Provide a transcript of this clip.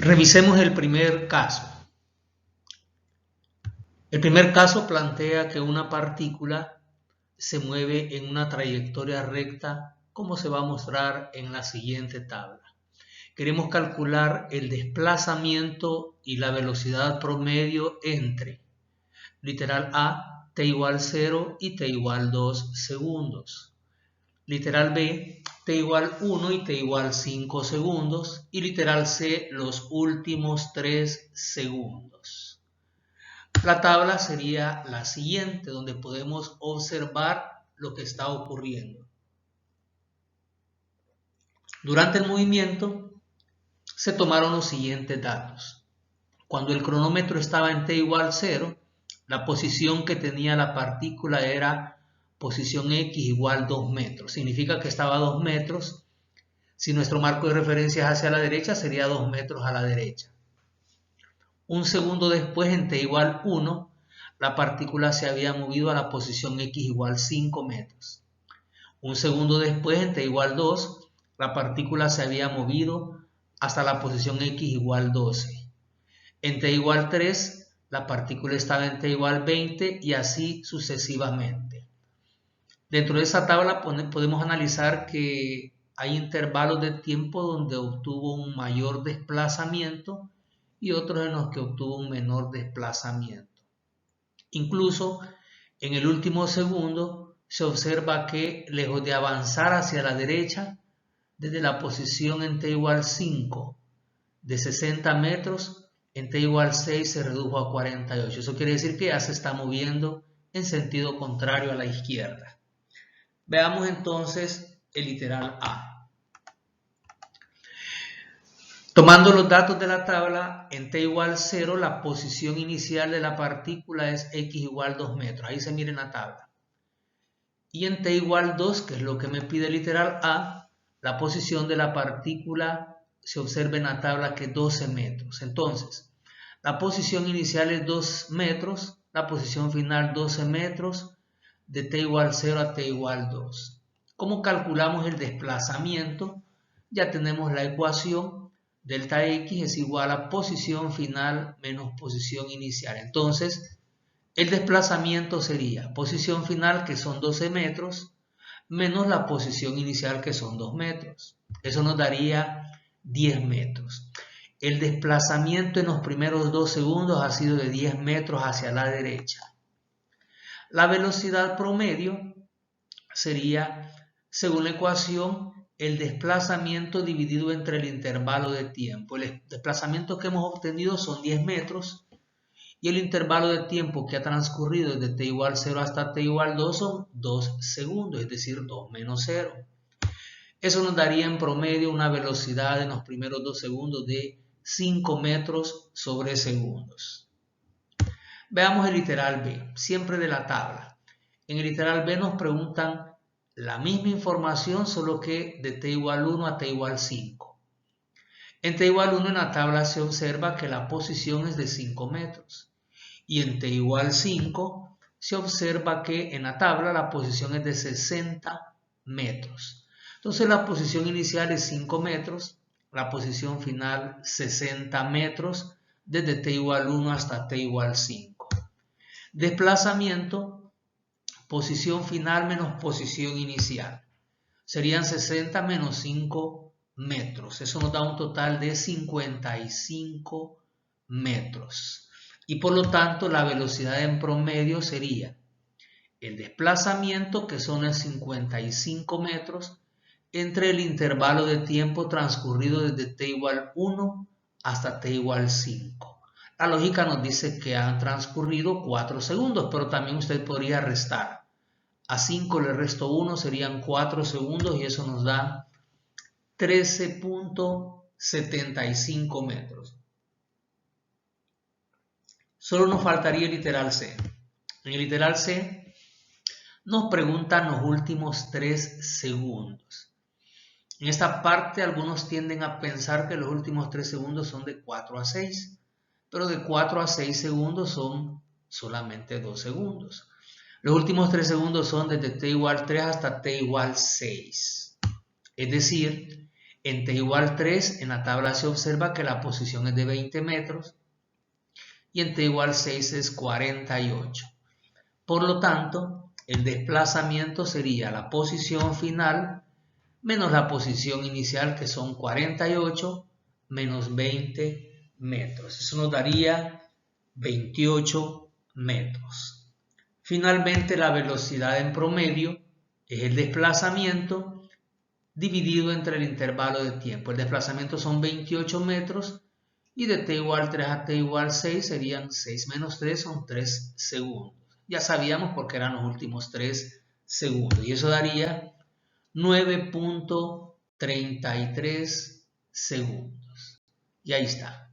Revisemos el primer caso. El primer caso plantea que una partícula se mueve en una trayectoria recta, como se va a mostrar en la siguiente tabla. Queremos calcular el desplazamiento y la velocidad promedio entre, literal A, t igual 0 y t igual 2 segundos. Literal B, t igual 1 y t igual 5 segundos. Y literal C, los últimos 3 segundos. La tabla sería la siguiente, donde podemos observar lo que está ocurriendo. Durante el movimiento se tomaron los siguientes datos. Cuando el cronómetro estaba en t igual 0, la posición que tenía la partícula era posición x igual 2 metros. Significa que estaba a 2 metros. Si nuestro marco de referencia es hacia la derecha, sería 2 metros a la derecha. Un segundo después, en t igual 1, la partícula se había movido a la posición x igual 5 metros. Un segundo después, en t igual 2, la partícula se había movido hasta la posición x igual 12. En t igual 3, la partícula estaba en t igual 20 y así sucesivamente. Dentro de esa tabla podemos analizar que hay intervalos de tiempo donde obtuvo un mayor desplazamiento y otros en los que obtuvo un menor desplazamiento. Incluso en el último segundo se observa que lejos de avanzar hacia la derecha, desde la posición en t igual 5 de 60 metros, en t igual 6 se redujo a 48. Eso quiere decir que ya se está moviendo en sentido contrario a la izquierda. Veamos entonces el literal A. Tomando los datos de la tabla, en t igual 0, la posición inicial de la partícula es x igual 2 metros. Ahí se mira en la tabla. Y en t igual 2, que es lo que me pide el literal A, la posición de la partícula se observa en la tabla que es 12 metros. Entonces, la posición inicial es 2 metros, la posición final 12 metros, de t igual 0 a t igual 2. ¿Cómo calculamos el desplazamiento? Ya tenemos la ecuación. Delta x es igual a posición final menos posición inicial. Entonces, el desplazamiento sería posición final, que son 12 metros, menos la posición inicial, que son 2 metros. Eso nos daría 10 metros. El desplazamiento en los primeros 2 segundos ha sido de 10 metros hacia la derecha. La velocidad promedio sería, según la ecuación, el desplazamiento dividido entre el intervalo de tiempo. El desplazamiento que hemos obtenido son 10 metros y el intervalo de tiempo que ha transcurrido desde t igual 0 hasta t igual 2 son 2 segundos, es decir, 2 menos 0. Eso nos daría en promedio una velocidad en los primeros 2 segundos de 5 metros sobre segundos. Veamos el literal B, siempre de la tabla. En el literal B nos preguntan la misma información, solo que de t igual 1 a t igual 5. En t igual 1 en la tabla se observa que la posición es de 5 metros. Y en t igual 5 se observa que en la tabla la posición es de 60 metros. Entonces la posición inicial es 5 metros, la posición final 60 metros, desde t igual 1 hasta t igual 5. Desplazamiento, posición final menos posición inicial. Serían 60 menos 5 metros. Eso nos da un total de 55 metros. Y por lo tanto la velocidad en promedio sería el desplazamiento, que son el 55 metros, entre el intervalo de tiempo transcurrido desde t igual 1 hasta t igual 5. La lógica nos dice que han transcurrido 4 segundos, pero también usted podría restar. A 5 le resto 1, serían 4 segundos y eso nos da 13.75 metros. Solo nos faltaría el literal C. En el literal C nos preguntan los últimos 3 segundos. En esta parte algunos tienden a pensar que los últimos 3 segundos son de 4 a 6, pero de 4 a 6 segundos son solamente 2 segundos. Los últimos 3 segundos son desde t igual 3 hasta t igual 6. Es decir, En t igual 3, en la tabla se observa que la posición es de 20 metros y en t igual 6 es 48. Por lo tanto, el desplazamiento sería la posición final menos la posición inicial, que son 48 menos 20 metros. Eso nos daría 28 metros. Finalmente, la velocidad en promedio es el desplazamiento dividido entre el intervalo de tiempo. El desplazamiento son 28 metros y de t igual 3 a t igual 6 serían 6 menos 3, son 3 segundos. Ya sabíamos porque eran los últimos 3 segundos y eso daría 9.33 segundos. Y ahí está.